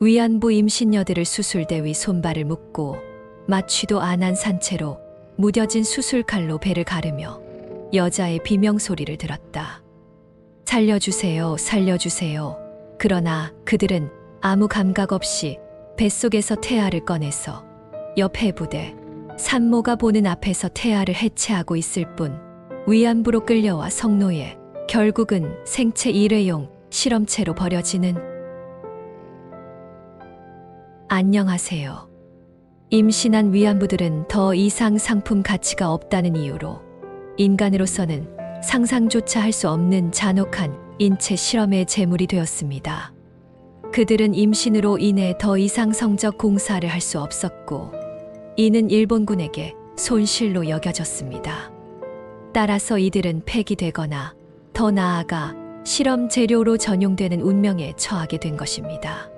위안부 임신여들을 수술대 위 손발을 묶고 마취도 안 한 산채로 무뎌진 수술칼로 배를 가르며 여자의 비명소리를 들었다. 살려주세요, 살려주세요. 그러나 그들은 아무 감각 없이 뱃속에서 태아를 꺼내서 옆 해부대 산모가 보는 앞에서 태아를 해체하고 있을 뿐 위안부로 끌려와 성노예, 결국은 생체 일회용 실험체로 버려지는. 안녕하세요. 임신한 위안부들은 더 이상 상품 가치가 없다는 이유로 인간으로서는 상상조차 할 수 없는 잔혹한 인체 실험의 제물이 되었습니다. 그들은 임신으로 인해 더 이상 성적 공사를 할 수 없었고 이는 일본군에게 손실로 여겨졌습니다. 따라서 이들은 폐기되거나 더 나아가 실험 재료로 전용되는 운명에 처하게 된 것입니다.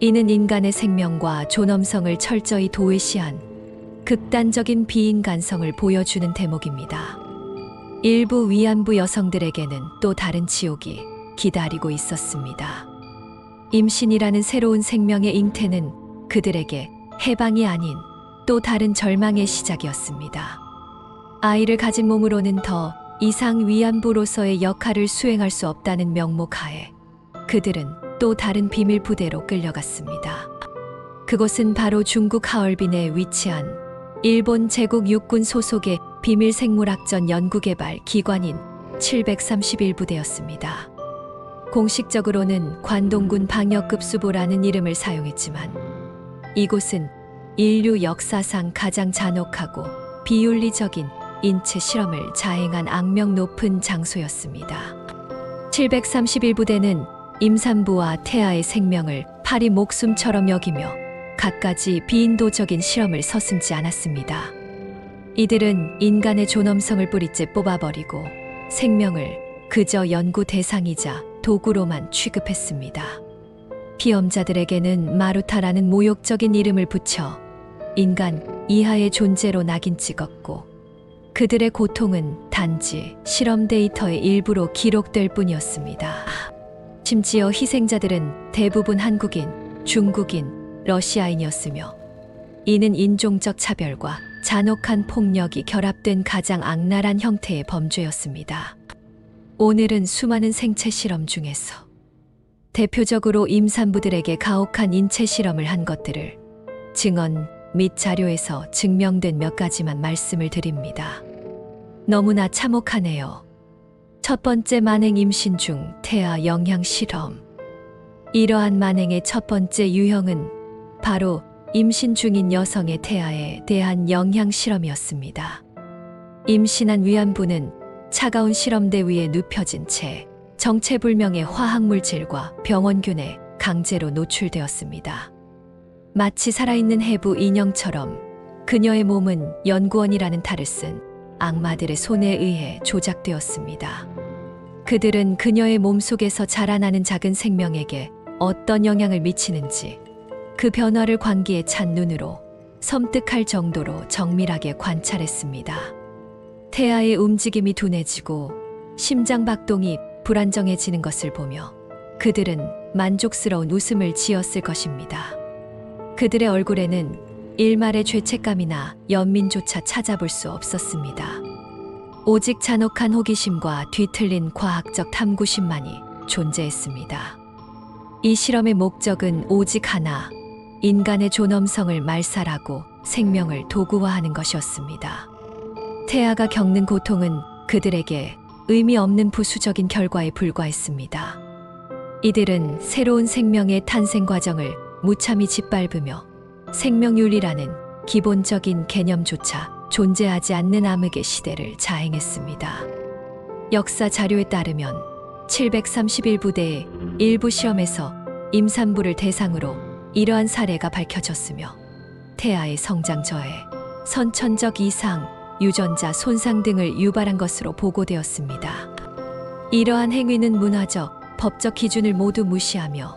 이는 인간의 생명과 존엄성을 철저히 도외시한 극단적인 비인간성을 보여주는 대목입니다. 일부 위안부 여성들에게는 또 다른 지옥이 기다리고 있었습니다. 임신이라는 새로운 생명의 잉태는 그들에게 해방이 아닌 또 다른 절망의 시작이었습니다. 아이를 가진 몸으로는 더 이상 위안부로서의 역할을 수행할 수 없다는 명목하에 그들은 또 다른 비밀 부대로 끌려갔습니다. 그곳은 바로 중국 하얼빈에 위치한 일본 제국 육군 소속의 비밀 생물학전 연구개발 기관인 731부대였습니다. 공식적으로는 관동군 방역급수보라는 이름을 사용했지만 이곳은 인류 역사상 가장 잔혹하고 비윤리적인 인체 실험을 자행한 악명 높은 장소였습니다. 731부대는 임산부와 태아의 생명을 파리 목숨처럼 여기며 갖가지 비인도적인 실험을 서슴지 않았습니다. 이들은 인간의 존엄성을 뿌리째 뽑아버리고 생명을 그저 연구 대상이자 도구로만 취급했습니다. 피험자들에게는 마루타라는 모욕적인 이름을 붙여 인간 이하의 존재로 낙인 찍었고 그들의 고통은 단지 실험 데이터의 일부로 기록될 뿐이었습니다. 심지어 희생자들은 대부분 한국인, 중국인, 러시아인이었으며 이는 인종적 차별과 잔혹한 폭력이 결합된 가장 악랄한 형태의 범죄였습니다. 오늘은 수많은 생체 실험 중에서 대표적으로 임산부들에게 가혹한 인체 실험을 한 것들을 증언 및 자료에서 증명된 몇 가지만 말씀을 드립니다. 너무나 참혹하네요. 첫 번째 만행 임신 중 태아 영양 실험. 이러한 만행의 첫 번째 유형은 바로 임신 중인 여성의 태아에 대한 영양 실험이었습니다. 임신한 위안부는 차가운 실험대 위에 눕혀진 채 정체불명의 화학물질과 병원균에 강제로 노출되었습니다. 마치 살아있는 해부 인형처럼 그녀의 몸은 연구원이라는 탈을 쓴 악마들의 손에 의해 조작되었습니다. 그들은 그녀의 몸속에서 자라나는 작은 생명에게 어떤 영향을 미치는지 그 변화를 광기에 찬 눈으로 섬뜩할 정도로 정밀하게 관찰했습니다. 태아의 움직임이 둔해지고 심장 박동이 불안정해지는 것을 보며 그들은 만족스러운 웃음을 지었을 것입니다. 그들의 얼굴에는 일말의 죄책감이나 연민조차 찾아볼 수 없었습니다. 오직 잔혹한 호기심과 뒤틀린 과학적 탐구심만이 존재했습니다. 이 실험의 목적은 오직 하나, 인간의 존엄성을 말살하고 생명을 도구화하는 것이었습니다. 태아가 겪는 고통은 그들에게 의미 없는 부수적인 결과에 불과했습니다. 이들은 새로운 생명의 탄생 과정을 무참히 짓밟으며 생명윤리라는 기본적인 개념조차 존재하지 않는 암흑의 시대를 자행했습니다. 역사 자료에 따르면 731부대의 일부 실험에서 임산부를 대상으로 이러한 사례가 밝혀졌으며 태아의 성장 저해, 선천적 이상, 유전자 손상 등을 유발한 것으로 보고되었습니다. 이러한 행위는 문화적, 법적 기준을 모두 무시하며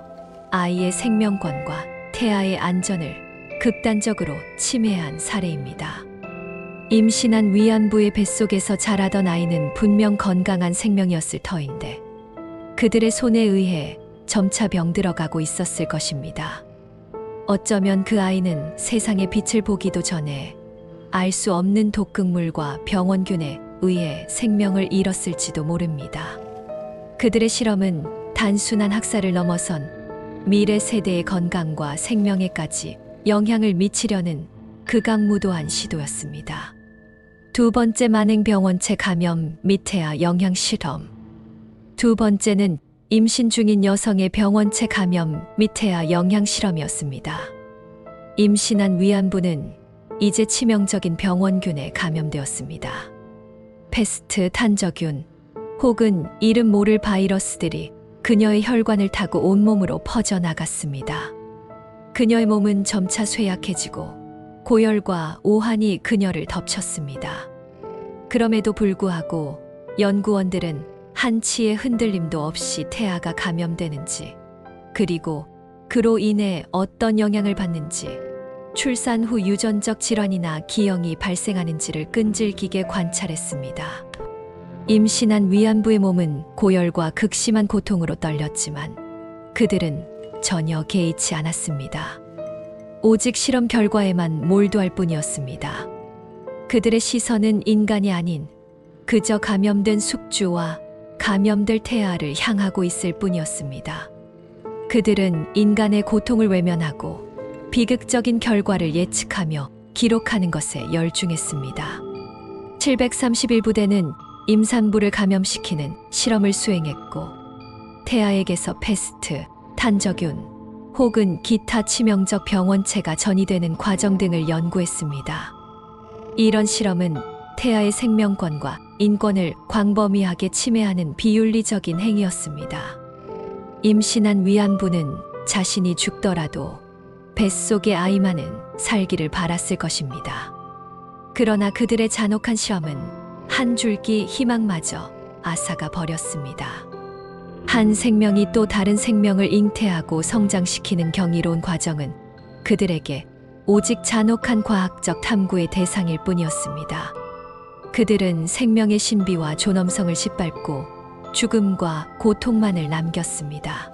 아이의 생명권과 태아의 안전을 극단적으로 침해한 사례입니다. 임신한 위안부의 뱃속에서 자라던 아이는 분명 건강한 생명이었을 터인데 그들의 손에 의해 점차 병들어가고 있었을 것입니다. 어쩌면 그 아이는 세상의 빛을 보기도 전에 알 수 없는 독극물과 병원균에 의해 생명을 잃었을지도 모릅니다. 그들의 실험은 단순한 학살을 넘어선 미래 세대의 건강과 생명에까지 영향을 미치려는 극악무도한 시도였습니다. 두 번째 만행병원체 감염 미태아 영양 실험. 두 번째는 임신 중인 여성의 병원체 감염 미태아 영양 실험이었습니다. 임신한 위안부는 이제 치명적인 병원균에 감염되었습니다. 패스트, 탄저균 혹은 이름 모를 바이러스들이 그녀의 혈관을 타고 온몸으로 퍼져나갔습니다. 그녀의 몸은 점차 쇠약해지고 고열과 오한이 그녀를 덮쳤습니다. 그럼에도 불구하고 연구원들은 한치의 흔들림도 없이 태아가 감염되는지, 그리고 그로 인해 어떤 영향을 받는지, 출산 후 유전적 질환이나 기형이 발생하는지를 끈질기게 관찰했습니다. 임신한 위안부의 몸은 고열과 극심한 고통으로 떨렸지만 그들은 전혀 개의치 않았습니다. 오직 실험 결과에만 몰두할 뿐이었습니다. 그들의 시선은 인간이 아닌 그저 감염된 숙주와 감염될 태아를 향하고 있을 뿐이었습니다. 그들은 인간의 고통을 외면하고 비극적인 결과를 예측하며 기록하는 것에 열중했습니다. 731부대는 임산부를 감염시키는 실험을 수행했고 태아에게서 패스트, 탄저균 혹은 기타 치명적 병원체가 전이되는 과정 등을 연구했습니다. 이런 실험은 태아의 생명권과 인권을 광범위하게 침해하는 비윤리적인 행위였습니다. 임신한 위안부는 자신이 죽더라도 뱃속의 아이만은 살기를 바랐을 것입니다. 그러나 그들의 잔혹한 실험은 한 줄기 희망마저 앗아가 버렸습니다. 한 생명이 또 다른 생명을 잉태하고 성장시키는 경이로운 과정은 그들에게 오직 잔혹한 과학적 탐구의 대상일 뿐이었습니다. 그들은 생명의 신비와 존엄성을 짓밟고 죽음과 고통만을 남겼습니다.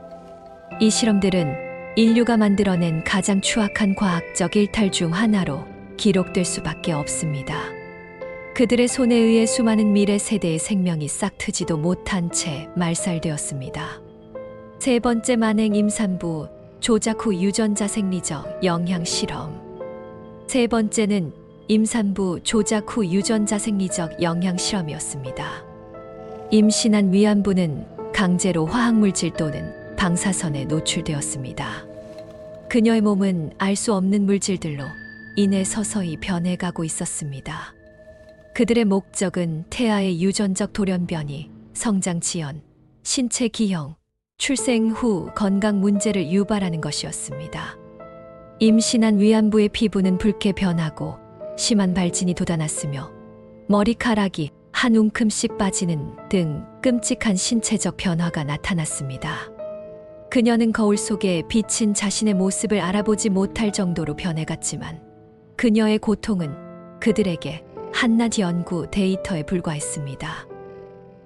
이 실험들은 인류가 만들어낸 가장 추악한 과학적 일탈 중 하나로 기록될 수밖에 없습니다. 그들의 손에 의해 수많은 미래 세대의 생명이 싹트지도 못한 채 말살되었습니다. 세 번째 만행 임산부 조작 후 유전자 생리적 영향 실험. 세 번째는 임산부 조작 후 유전자 생리적 영향 실험이었습니다. 임신한 위안부는 강제로 화학물질 또는 방사선에 노출되었습니다. 그녀의 몸은 알 수 없는 물질들로 인해 서서히 변해가고 있었습니다. 그들의 목적은 태아의 유전적 돌연변이, 성장 지연, 신체 기형, 출생 후 건강 문제를 유발하는 것이었습니다. 임신한 위안부의 피부는 붉게 변하고 심한 발진이 돋아났으며 머리카락이 한 움큼씩 빠지는 등 끔찍한 신체적 변화가 나타났습니다. 그녀는 거울 속에 비친 자신의 모습을 알아보지 못할 정도로 변해갔지만 그녀의 고통은 그들에게 한낱 연구 데이터에 불과했습니다.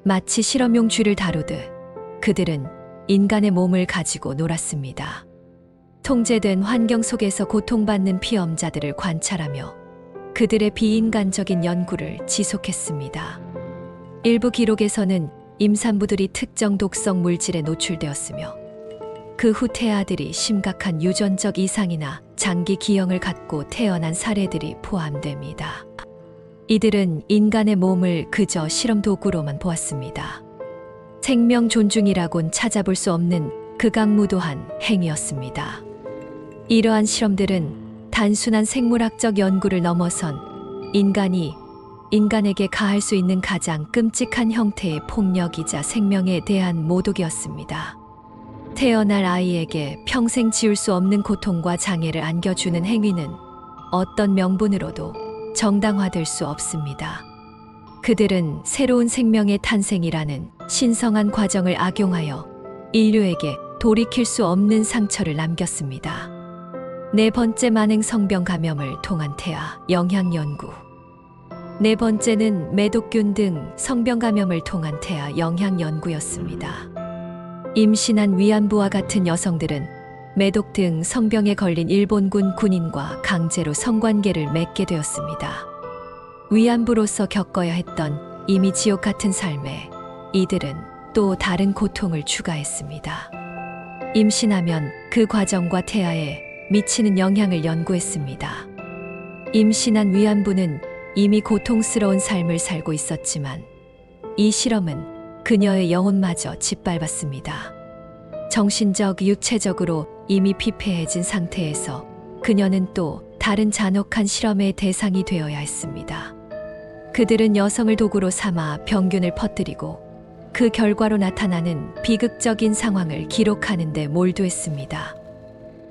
마치 실험용 쥐를 다루듯 그들은 인간의 몸을 가지고 놀았습니다. 통제된 환경 속에서 고통받는 피험자들을 관찰하며 그들의 비인간적인 연구를 지속했습니다. 일부 기록에서는 임산부들이 특정 독성 물질에 노출되었으며 그 후 태아들이 심각한 유전적 이상이나 장기 기형을 갖고 태어난 사례들이 포함됩니다. 이들은 인간의 몸을 그저 실험 도구로만 보았습니다. 생명 존중이라곤 찾아볼 수 없는 극악무도한 행위였습니다. 이러한 실험들은 단순한 생물학적 연구를 넘어선 인간이 인간에게 가할 수 있는 가장 끔찍한 형태의 폭력이자 생명에 대한 모독이었습니다. 태어날 아이에게 평생 지울 수 없는 고통과 장애를 안겨주는 행위는 어떤 명분으로도 정당화될 수 없습니다. 그들은 새로운 생명의 탄생이라는 신성한 과정을 악용하여 인류에게 돌이킬 수 없는 상처를 남겼습니다. 네 번째 만행 성병 감염을 통한 태아 영향 연구. 네 번째는 매독균 등 성병 감염을 통한 태아 영향 연구였습니다. 임신한 위안부와 같은 여성들은 매독 등 성병에 걸린 일본군 군인과 강제로 성관계를 맺게 되었습니다. 위안부로서 겪어야 했던 이미 지옥 같은 삶에 이들은 또 다른 고통을 추가했습니다. 임신하면 그 과정과 태아에 미치는 영향을 연구했습니다. 임신한 위안부는 이미 고통스러운 삶을 살고 있었지만 이 실험은 그녀의 영혼마저 짓밟았습니다. 정신적, 육체적으로 이미 피폐해진 상태에서 그녀는 또 다른 잔혹한 실험의 대상이 되어야 했습니다. 그들은 여성을 도구로 삼아 병균을 퍼뜨리고 그 결과로 나타나는 비극적인 상황을 기록하는 데 몰두했습니다.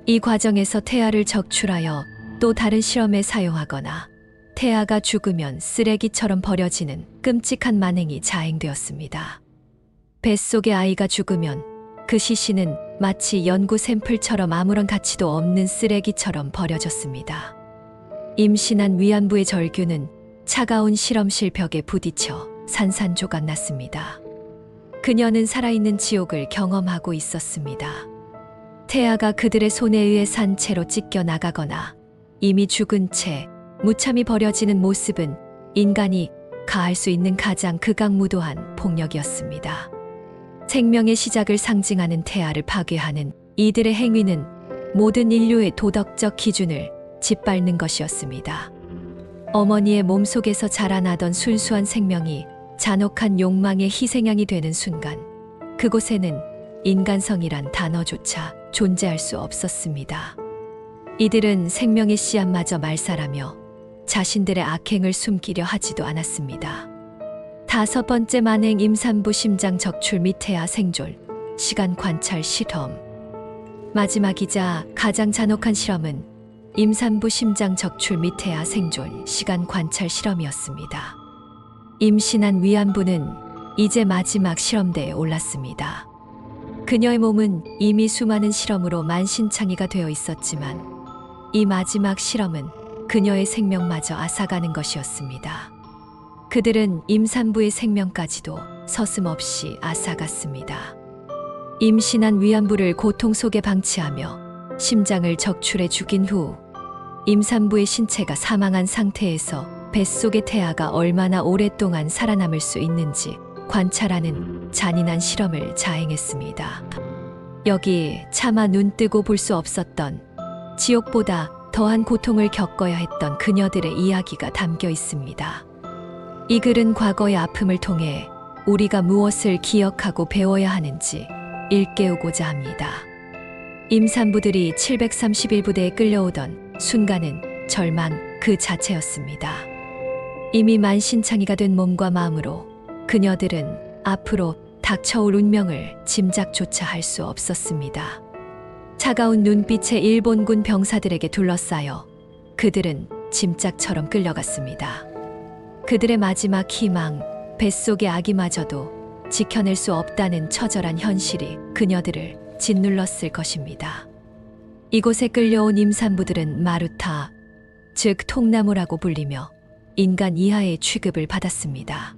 이 과정에서 태아를 적출하여 또 다른 실험에 사용하거나 태아가 죽으면 쓰레기처럼 버려지는 끔찍한 만행이 자행되었습니다. 뱃속의 아이가 죽으면 그 시신은 마치 연구 샘플처럼 아무런 가치도 없는 쓰레기처럼 버려졌습니다. 임신한 위안부의 절규는 차가운 실험실 벽에 부딪혀 산산조각 났습니다. 그녀는 살아있는 지옥을 경험하고 있었습니다. 태아가 그들의 손에 의해 산채로 찢겨 나가거나 이미 죽은 채 무참히 버려지는 모습은 인간이 가할 수 있는 가장 극악무도한 폭력이었습니다. 생명의 시작을 상징하는 태아를 파괴하는 이들의 행위는 모든 인류의 도덕적 기준을 짓밟는 것이었습니다. 어머니의 몸속에서 자라나던 순수한 생명이 잔혹한 욕망의 희생양이 되는 순간 그곳에는 인간성이란 단어조차 존재할 수 없었습니다. 이들은 생명의 씨앗마저 말살하며 자신들의 악행을 숨기려 하지도 않았습니다. 5번째 만행 임산부 심장 적출 및 태아 생존 시간 관찰 실험. 마지막이자 가장 잔혹한 실험은 임산부 심장 적출 및 태아 생존 시간 관찰 실험이었습니다. 임신한 위안부는 이제 마지막 실험대에 올랐습니다. 그녀의 몸은 이미 수많은 실험으로 만신창이가 되어 있었지만 이 마지막 실험은 그녀의 생명마저 앗아가는 것이었습니다. 그들은 임산부의 생명까지도 서슴없이 앗아갔습니다. 임신한 위안부를 고통 속에 방치하며 심장을 적출해 죽인 후 임산부의 신체가 사망한 상태에서 뱃속의 태아가 얼마나 오랫동안 살아남을 수 있는지 관찰하는 잔인한 실험을 자행했습니다. 여기 차마 눈 뜨고 볼 수 없었던 지옥보다 더한 고통을 겪어야 했던 그녀들의 이야기가 담겨 있습니다. 이 글은 과거의 아픔을 통해 우리가 무엇을 기억하고 배워야 하는지 일깨우고자 합니다. 임산부들이 731부대에 끌려오던 순간은 절망 그 자체였습니다. 이미 만신창이가 된 몸과 마음으로 그녀들은 앞으로 닥쳐올 운명을 짐작조차 할 수 없었습니다. 차가운 눈빛의 일본군 병사들에게 둘러싸여 그들은 짐짝처럼 끌려갔습니다. 그들의 마지막 희망, 뱃속의 아기마저도 지켜낼 수 없다는 처절한 현실이 그녀들을 짓눌렀을 것입니다. 이곳에 끌려온 임산부들은 마루타, 즉 통나무라고 불리며 인간 이하의 취급을 받았습니다.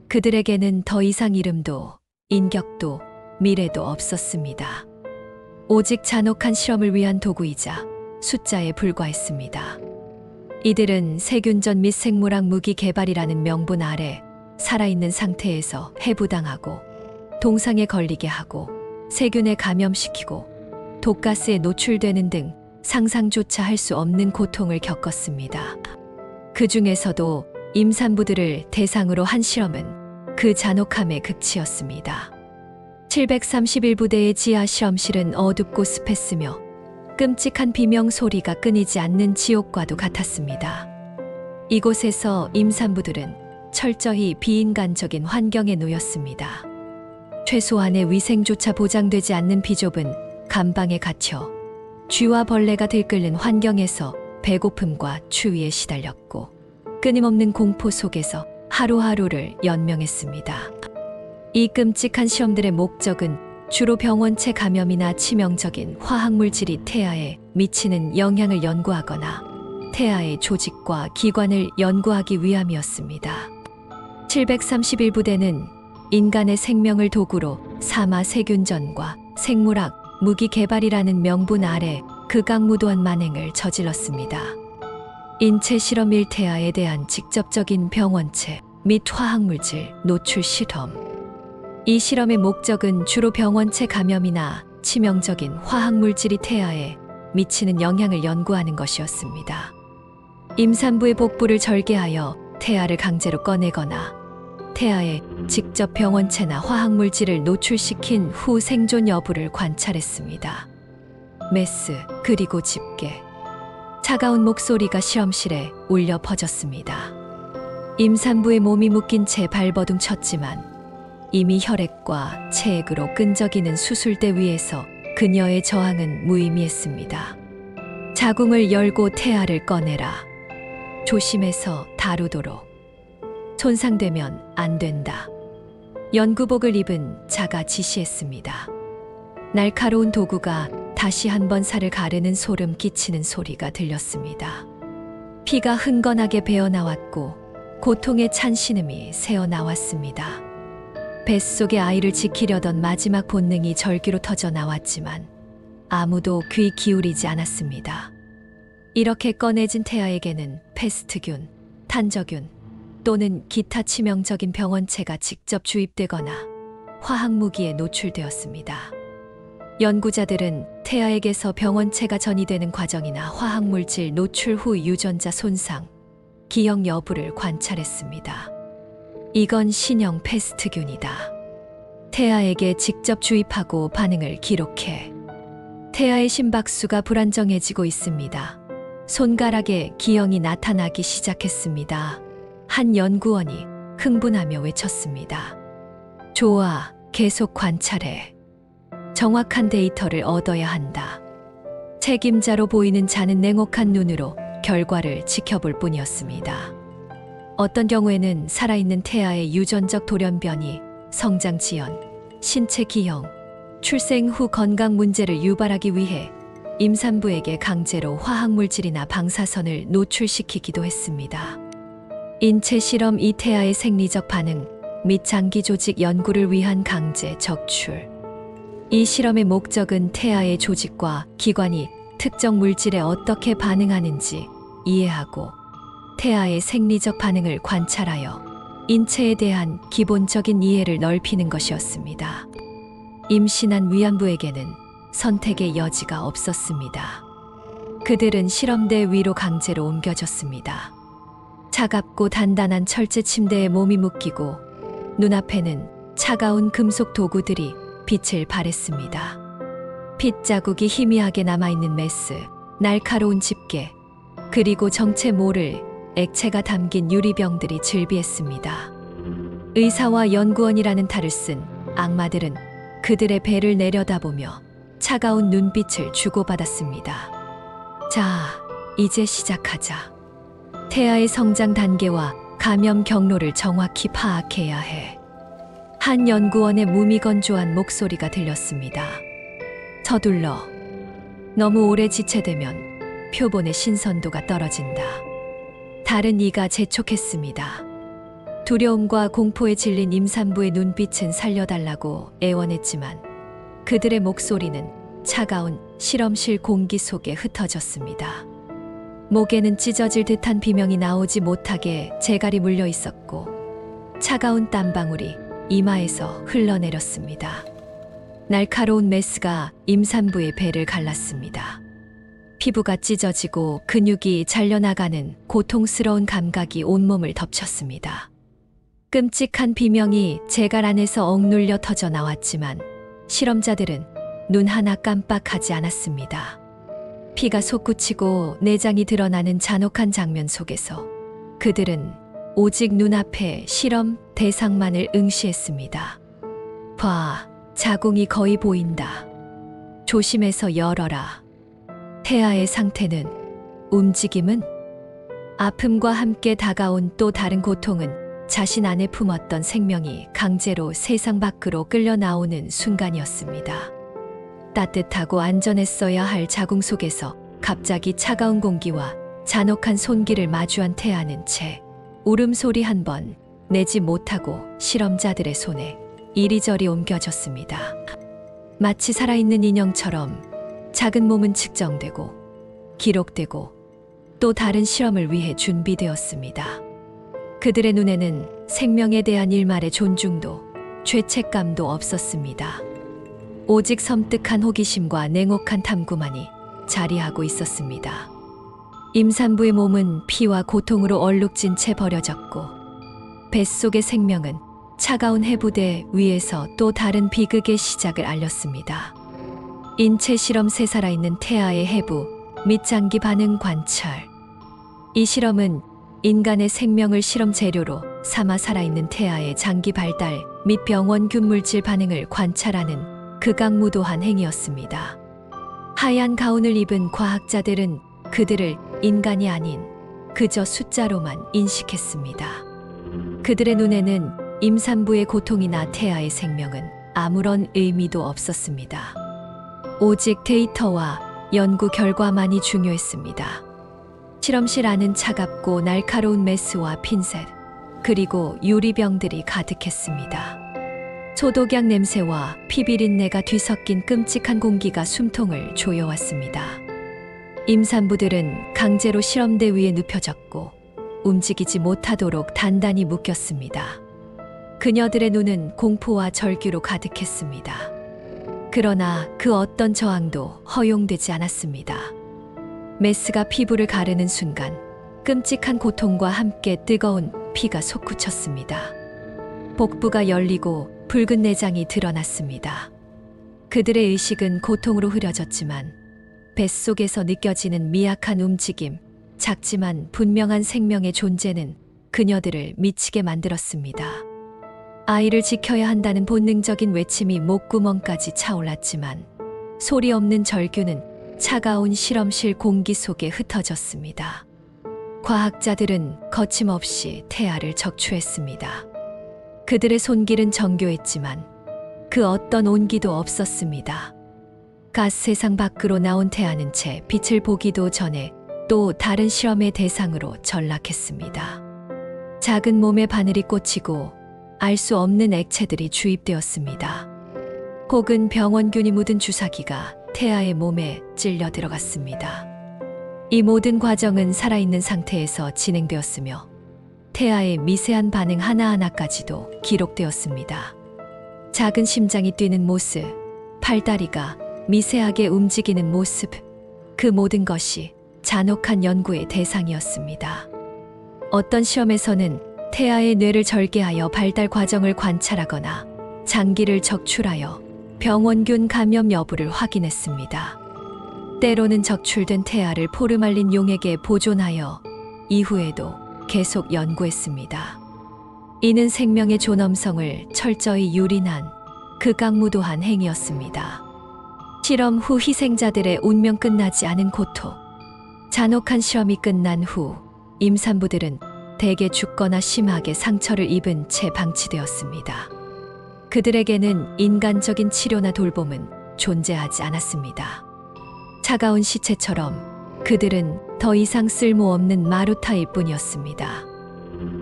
그들에게는 더 이상 이름도 인격도 미래도 없었습니다. 오직 잔혹한 실험을 위한 도구이자 숫자에 불과했습니다. 이들은 세균전 및 생물학 무기 개발이라는 명분 아래 살아있는 상태에서 해부당하고 동상에 걸리게 하고 세균에 감염시키고 독가스에 노출되는 등 상상조차 할 수 없는 고통을 겪었습니다. 그 중에서도 임산부들을 대상으로 한 실험은 그 잔혹함의 극치였습니다. 731부대의 지하 실험실은 어둡고 습했으며 끔찍한 비명 소리가 끊이지 않는 지옥과도 같았습니다. 이곳에서 임산부들은 철저히 비인간적인 환경에 놓였습니다. 최소한의 위생조차 보장되지 않는 비좁은 감방에 갇혀 쥐와 벌레가 들끓는 환경에서 배고픔과 추위에 시달렸고 끊임없는 공포 속에서 하루하루를 연명했습니다. 이 끔찍한 시험들의 목적은 주로 병원체 감염이나 치명적인 화학물질이 태아에 미치는 영향을 연구하거나 태아의 조직과 기관을 연구하기 위함이었습니다. 731부대는 인간의 생명을 도구로 사마 세균전과 생물학, 무기 개발이라는 명분 아래 극악무도한 만행을 저질렀습니다. 인체 실험 태아에 대한 직접적인 병원체 및 화학물질 노출 실험. 이 실험의 목적은 주로 병원체 감염이나 치명적인 화학물질이 태아에 미치는 영향을 연구하는 것이었습니다. 임산부의 복부를 절개하여 태아를 강제로 꺼내거나 태아에 직접 병원체나 화학물질을 노출시킨 후 생존 여부를 관찰했습니다. 메스 그리고 집게. 차가운 목소리가 실험실에 울려 퍼졌습니다. 임산부의 몸이 묶인 채 발버둥 쳤지만 이미 혈액과 체액으로 끈적이는 수술대 위에서 그녀의 저항은 무의미했습니다. 자궁을 열고 태아를 꺼내라. 조심해서 다루도록. 손상되면 안 된다. 연구복을 입은 자가 지시했습니다. 날카로운 도구가 다시 한번 살을 가르는 소름 끼치는 소리가 들렸습니다. 피가 흥건하게 배어나왔고 고통의 찬 신음이 새어나왔습니다. 뱃속의 아이를 지키려던 마지막 본능이 절규로 터져 나왔지만 아무도 귀 기울이지 않았습니다. 이렇게 꺼내진 태아에게는 패스트균, 탄저균 또는 기타 치명적인 병원체가 직접 주입되거나 화학무기에 노출되었습니다. 연구자들은 태아에게서 병원체가 전이되는 과정이나 화학물질 노출 후 유전자 손상, 기억 여부를 관찰했습니다. 이건 신형 패스트균이다. 태아에게 직접 주입하고 반응을 기록해. 태아의 심박수가 불안정해지고 있습니다. 손가락에 기형이 나타나기 시작했습니다. 한 연구원이 흥분하며 외쳤습니다. 좋아, 계속 관찰해. 정확한 데이터를 얻어야 한다. 책임자로 보이는 자는 냉혹한 눈으로 결과를 지켜볼 뿐이었습니다. 어떤 경우에는 살아있는 태아의 유전적 돌연변이, 성장 지연, 신체 기형, 출생 후 건강 문제를 유발하기 위해 임산부에게 강제로 화학물질이나 방사선을 노출시키기도 했습니다. 인체 실험 이 태아의 생리적 반응 및 장기 조직 연구를 위한 강제 적출. 이 실험의 목적은 태아의 조직과 기관이 특정 물질에 어떻게 반응하는지 이해하고 태아의 생리적 반응을 관찰하여 인체에 대한 기본적인 이해를 넓히는 것이었습니다. 임신한 위안부에게는 선택의 여지가 없었습니다. 그들은 실험대 위로 강제로 옮겨졌습니다. 차갑고 단단한 철제 침대에 몸이 묶이고 눈앞에는 차가운 금속 도구들이 빛을 발했습니다. 핏자국이 희미하게 남아있는 메스, 날카로운 집게, 그리고 정체 모를 액체가 담긴 유리병들이 즐비했습니다. 의사와 연구원이라는 탈을 쓴 악마들은 그들의 배를 내려다보며 차가운 눈빛을 주고받았습니다. 자, 이제 시작하자. 태아의 성장 단계와 감염 경로를 정확히 파악해야 해. 한 연구원의 무미건조한 목소리가 들렸습니다. 서둘러. 너무 오래 지체되면 표본의 신선도가 떨어진다. 다른 이가 재촉했습니다. 두려움과 공포에 질린 임산부의 눈빛은 살려달라고 애원했지만 그들의 목소리는 차가운 실험실 공기 속에 흩어졌습니다. 목에는 찢어질 듯한 비명이 나오지 못하게 재갈이 물려 있었고 차가운 땀방울이 이마에서 흘러내렸습니다. 날카로운 메스가 임산부의 배를 갈랐습니다. 피부가 찢어지고 근육이 잘려나가는 고통스러운 감각이 온몸을 덮쳤습니다. 끔찍한 비명이 재갈 안에서 억눌려 터져 나왔지만 실험자들은 눈 하나 깜빡하지 않았습니다. 피가 솟구치고 내장이 드러나는 잔혹한 장면 속에서 그들은 오직 눈앞에 실험 대상만을 응시했습니다. 봐, 자궁이 거의 보인다. 조심해서 열어라. 태아의 상태는, 움직임은? 아픔과 함께 다가온 또 다른 고통은 자신 안에 품었던 생명이 강제로 세상 밖으로 끌려 나오는 순간이었습니다. 따뜻하고 안전했어야 할 자궁 속에서 갑자기 차가운 공기와 잔혹한 손길을 마주한 태아는 채 울음소리 한 번 내지 못하고 실험자들의 손에 이리저리 옮겨졌습니다. 마치 살아있는 인형처럼 작은 몸은 측정되고 기록되고 또 다른 실험을 위해 준비되었습니다. 그들의 눈에는 생명에 대한 일말의 존중도 죄책감도 없었습니다. 오직 섬뜩한 호기심과 냉혹한 탐구만이 자리하고 있었습니다. 임산부의 몸은 피와 고통으로 얼룩진 채 버려졌고 뱃속의 생명은 차가운 해부대 위에서 또 다른 비극의 시작을 알렸습니다. 인체 실험 새 살아있는 태아의 해부 및 장기 반응 관찰. 이 실험은 인간의 생명을 실험 재료로 삼아 살아있는 태아의 장기 발달 및 병원균 물질 반응을 관찰하는 극악무도한 행위였습니다. 하얀 가운을 입은 과학자들은 그들을 인간이 아닌 그저 숫자로만 인식했습니다. 그들의 눈에는 임산부의 고통이나 태아의 생명은 아무런 의미도 없었습니다. 오직 데이터와 연구 결과만이 중요했습니다. 실험실 안은 차갑고 날카로운 메스와 핀셋, 그리고 유리병들이 가득했습니다. 소독약 냄새와 피비린내가 뒤섞인 끔찍한 공기가 숨통을 조여왔습니다. 임산부들은 강제로 실험대 위에 눕혀졌고 움직이지 못하도록 단단히 묶였습니다. 그녀들의 눈은 공포와 절규로 가득했습니다. 그러나 그 어떤 저항도 허용되지 않았습니다. 메스가 피부를 가르는 순간 끔찍한 고통과 함께 뜨거운 피가 솟구쳤습니다. 복부가 열리고 붉은 내장이 드러났습니다. 그들의 의식은 고통으로 흐려졌지만 뱃속에서 느껴지는 미약한 움직임, 작지만 분명한 생명의 존재는 그녀들을 미치게 만들었습니다. 아이를 지켜야 한다는 본능적인 외침이 목구멍까지 차올랐지만 소리 없는 절규는 차가운 실험실 공기 속에 흩어졌습니다. 과학자들은 거침없이 태아를 적추했습니다. 그들의 손길은 정교했지만 그 어떤 온기도 없었습니다. 가스 세상 밖으로 나온 태아는 채 빛을 보기도 전에 또 다른 실험의 대상으로 전락했습니다. 작은 몸에 바늘이 꽂히고 알 수 없는 액체들이 주입되었습니다. 혹은 병원균이 묻은 주사기가 태아의 몸에 찔려 들어갔습니다. 이 모든 과정은 살아있는 상태에서 진행되었으며 태아의 미세한 반응 하나하나까지도 기록되었습니다. 작은 심장이 뛰는 모습, 팔다리가 미세하게 움직이는 모습, 그 모든 것이 잔혹한 연구의 대상이었습니다. 어떤 시험에서는 태아의 뇌를 절개하여 발달 과정을 관찰하거나 장기를 적출하여 병원균 감염 여부를 확인했습니다. 때로는 적출된 태아를 포르말린 용액에 보존하여 이후에도 계속 연구했습니다. 이는 생명의 존엄성을 철저히 유린한 극악무도한 행위였습니다. 실험 후 희생자들의 운명 끝나지 않은 고통. 잔혹한 실험이 끝난 후 임산부들은 대개 죽거나 심하게 상처를 입은 채 방치되었습니다. 그들에게는 인간적인 치료나 돌봄은 존재하지 않았습니다. 차가운 시체처럼 그들은 더 이상 쓸모없는 마루타일 뿐이었습니다.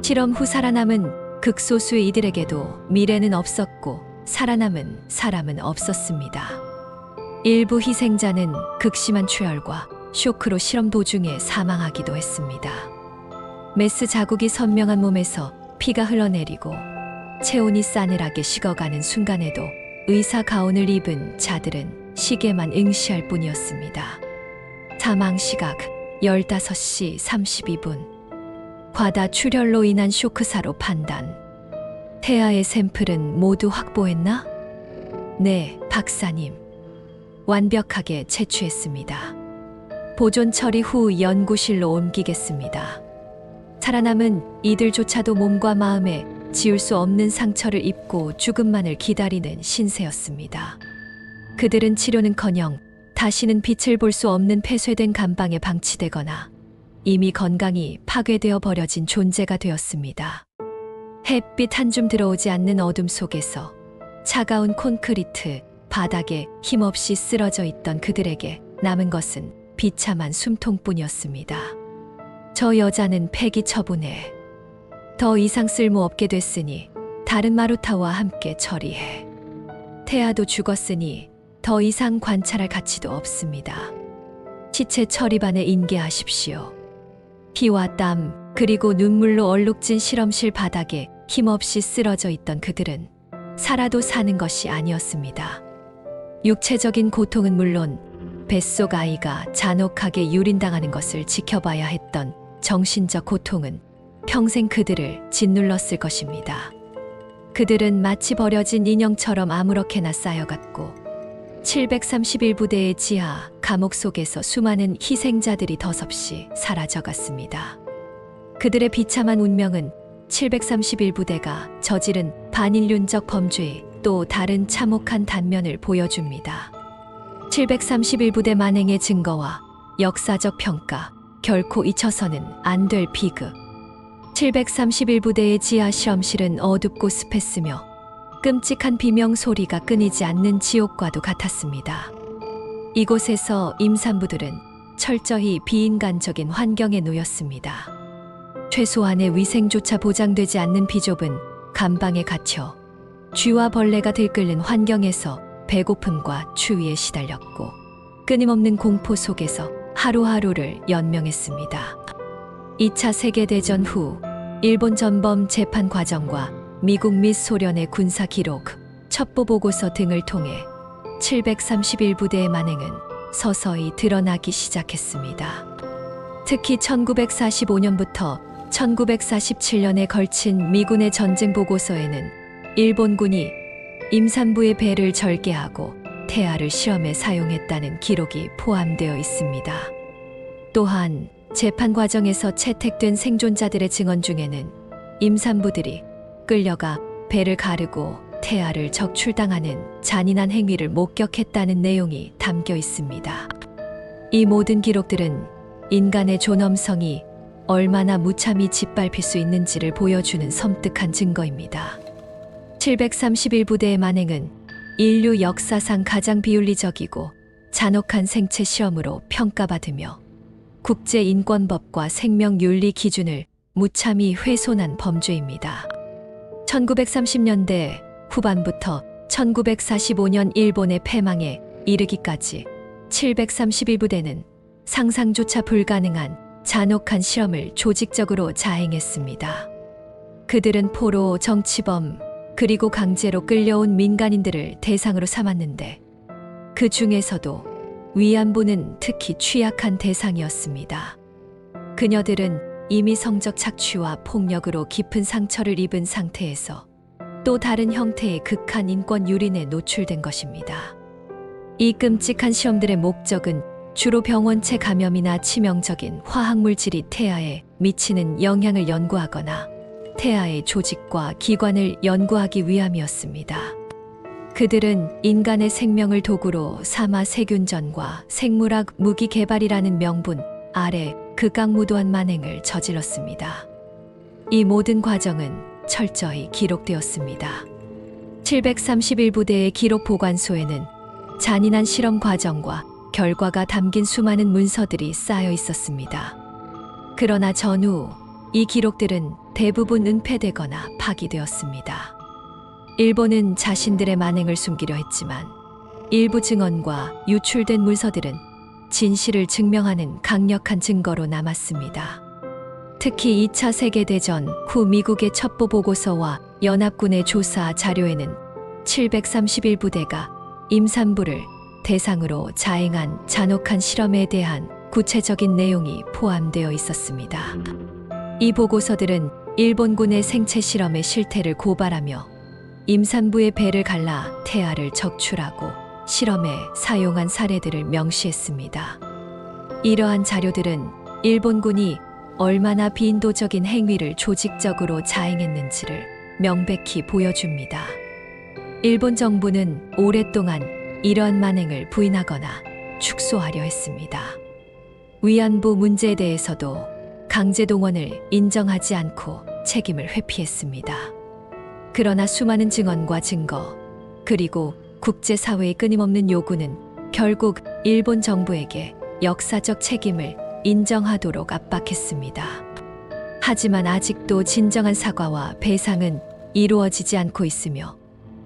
실험 후 살아남은 극소수의 이들에게도 미래는 없었고 살아남은 사람은 없었습니다. 일부 희생자는 극심한 출혈과 쇼크로 실험 도중에 사망하기도 했습니다. 메스 자국이 선명한 몸에서 피가 흘러내리고 체온이 싸늘하게 식어가는 순간에도 의사 가운을 입은 자들은 시계만 응시할 뿐이었습니다. 사망 시각 15시 32분. 과다 출혈로 인한 쇼크사로 판단. 태아의 샘플은 모두 확보했나? 네, 박사님. 완벽하게 채취했습니다. 보존 처리 후 연구실로 옮기겠습니다. 살아남은 이들조차도 몸과 마음에 지울 수 없는 상처를 입고 죽음만을 기다리는 신세였습니다. 그들은 치료는커녕 다시는 빛을 볼 수 없는 폐쇄된 감방에 방치되거나 이미 건강이 파괴되어 버려진 존재가 되었습니다. 햇빛 한 줌 들어오지 않는 어둠 속에서 차가운 콘크리트 바닥에 힘없이 쓰러져 있던 그들에게 남은 것은 비참한 숨통뿐이었습니다. 저 여자는 폐기 처분해. 더 이상 쓸모없게 됐으니 다른 마루타와 함께 처리해. 태아도 죽었으니 더 이상 관찰할 가치도 없습니다. 시체 처리반에 인계하십시오. 피와 땀 그리고 눈물로 얼룩진 실험실 바닥에 힘없이 쓰러져 있던 그들은 살아도 사는 것이 아니었습니다. 육체적인 고통은 물론 뱃속 아이가 잔혹하게 유린당하는 것을 지켜봐야 했던 정신적 고통은 평생 그들을 짓눌렀을 것입니다. 그들은 마치 버려진 인형처럼 아무렇게나 쌓여갔고 731부대의 지하 감옥 속에서 수많은 희생자들이 덧없이 사라져갔습니다. 그들의 비참한 운명은 731부대가 저지른 반인륜적 범죄의 또 다른 참혹한 단면을 보여줍니다. 731부대 만행의 증거와 역사적 평가, 결코 잊혀서는 안 될 비극. 731부대의 지하 실험실은 어둡고 습했으며 끔찍한 비명 소리가 끊이지 않는 지옥과도 같았습니다. 이곳에서 임산부들은 철저히 비인간적인 환경에 놓였습니다. 최소한의 위생조차 보장되지 않는 비좁은 감방에 갇혀 쥐와 벌레가 들끓는 환경에서 배고픔과 추위에 시달렸고 끊임없는 공포 속에서 하루하루를 연명했습니다. 2차 세계대전 후 일본 전범 재판 과정과 미국 및 소련의 군사 기록, 첩보 보고서 등을 통해 731부대의 만행은 서서히 드러나기 시작했습니다. 특히 1945년부터 1947년에 걸친 미군의 전쟁 보고서에는 일본군이 임산부의 배를 절개하고 태아를 실험에 사용했다는 기록이 포함되어 있습니다. 또한 재판 과정에서 채택된 생존자들의 증언 중에는 임산부들이 끌려가 배를 가르고 태아를 적출당하는 잔인한 행위를 목격했다는 내용이 담겨 있습니다. 이 모든 기록들은 인간의 존엄성이 얼마나 무참히 짓밟힐 수 있는지를 보여주는 섬뜩한 증거입니다. 731부대의 만행은 인류 역사상 가장 비윤리적이고 잔혹한 생체 실험으로 평가받으며 국제인권법과 생명윤리 기준을 무참히 훼손한 범죄입니다. 1930년대 후반부터 1945년 일본의 패망에 이르기까지 731부대는 상상조차 불가능한 잔혹한 실험을 조직적으로 자행했습니다. 그들은 포로, 정치범, 그리고 강제로 끌려온 민간인들을 대상으로 삼았는데 그 중에서도 위안부는 특히 취약한 대상이었습니다. 그녀들은 이미 성적 착취와 폭력으로 깊은 상처를 입은 상태에서 또 다른 형태의 극한 인권 유린에 노출된 것입니다. 이 끔찍한 시험들의 목적은 주로 병원체 감염이나 치명적인 화학물질이 태아에 미치는 영향을 연구하거나 태아의 조직과 기관을 연구하기 위함이었습니다. 그들은 인간의 생명을 도구로 삼아 세균전과 생물학 무기 개발이라는 명분 아래 극악무도한 만행을 저질렀습니다. 이 모든 과정은 철저히 기록되었습니다. 731부대의 기록 보관소에는 잔인한 실험 과정과 결과가 담긴 수많은 문서들이 쌓여 있었습니다. 그러나 전후 이 기록들은 대부분 은폐되거나 파기되었습니다. 일본은 자신들의 만행을 숨기려 했지만 일부 증언과 유출된 문서들은 진실을 증명하는 강력한 증거로 남았습니다. 특히 2차 세계대전 후 미국의 첩보 보고서와 연합군의 조사 자료에는 731부대가 임산부를 대상으로 자행한 잔혹한 실험에 대한 구체적인 내용이 포함되어 있었습니다. 이 보고서들은 일본군의 생체 실험의 실태를 고발하며 임산부의 배를 갈라 태아를 적출하고 실험에 사용한 사례들을 명시했습니다. 이러한 자료들은 일본군이 얼마나 비인도적인 행위를 조직적으로 자행했는지를 명백히 보여줍니다. 일본 정부는 오랫동안 이러한 만행을 부인하거나 축소하려 했습니다. 위안부 문제에 대해서도 강제동원을 인정하지 않고 책임을 회피했습니다. 그러나 수많은 증언과 증거, 그리고 국제사회의 끊임없는 요구는 결국 일본 정부에게 역사적 책임을 인정하도록 압박했습니다. 하지만 아직도 진정한 사과와 배상은 이루어지지 않고 있으며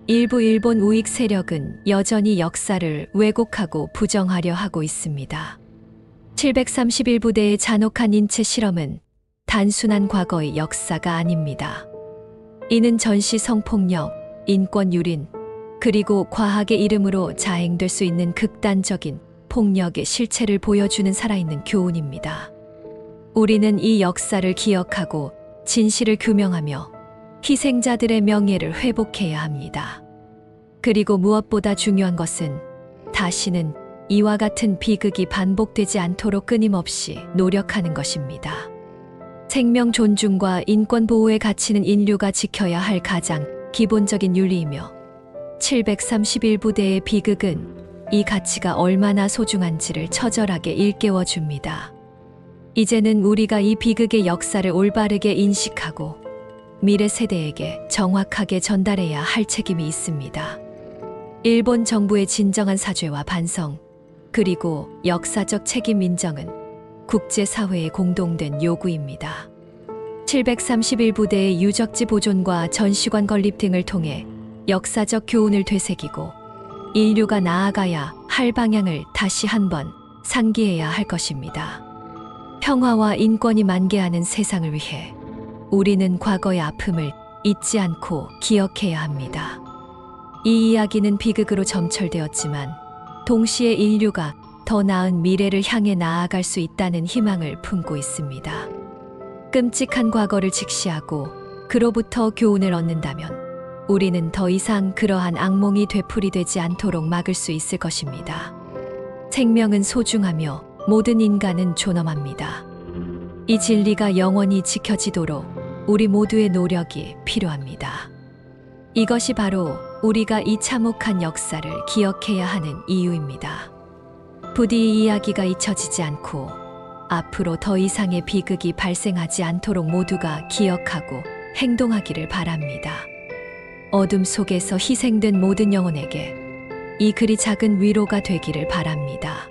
일부 일본 우익 세력은 여전히 역사를 왜곡하고 부정하려 하고 있습니다. 731부대의 잔혹한 인체 실험은 단순한 과거의 역사가 아닙니다. 이는 전시 성폭력, 인권 유린, 그리고 과학의 이름으로 자행될 수 있는 극단적인 폭력의 실체를 보여주는 살아있는 교훈입니다. 우리는 이 역사를 기억하고 진실을 규명하며 희생자들의 명예를 회복해야 합니다. 그리고 무엇보다 중요한 것은 다시는 이와 같은 비극이 반복되지 않도록 끊임없이 노력하는 것입니다. 생명 존중과 인권 보호의 가치는 인류가 지켜야 할 가장 기본적인 윤리이며 731부대의 비극은 이 가치가 얼마나 소중한지를 처절하게 일깨워 줍니다. 이제는 우리가 이 비극의 역사를 올바르게 인식하고 미래 세대에게 정확하게 전달해야 할 책임이 있습니다. 일본 정부의 진정한 사죄와 반성, 그리고 역사적 책임 인정은 국제사회의 공동된 요구입니다. 731부대의 유적지 보존과 전시관 건립 등을 통해 역사적 교훈을 되새기고 인류가 나아가야 할 방향을 다시 한번 상기해야 할 것입니다. 평화와 인권이 만개하는 세상을 위해 우리는 과거의 아픔을 잊지 않고 기억해야 합니다. 이 이야기는 비극으로 점철되었지만 동시에 인류가 더 나은 미래를 향해 나아갈 수 있다는 희망을 품고 있습니다. 끔찍한 과거를 직시하고 그로부터 교훈을 얻는다면 우리는 더 이상 그러한 악몽이 되풀이되지 않도록 막을 수 있을 것입니다. 생명은 소중하며 모든 인간은 존엄합니다. 이 진리가 영원히 지켜지도록 우리 모두의 노력이 필요합니다. 이것이 바로 우리가 이 참혹한 역사를 기억해야 하는 이유입니다. 부디 이 이야기가 잊혀지지 않고 앞으로 더 이상의 비극이 발생하지 않도록 모두가 기억하고 행동하기를 바랍니다. 어둠 속에서 희생된 모든 영혼에게 이 글이 작은 위로가 되기를 바랍니다.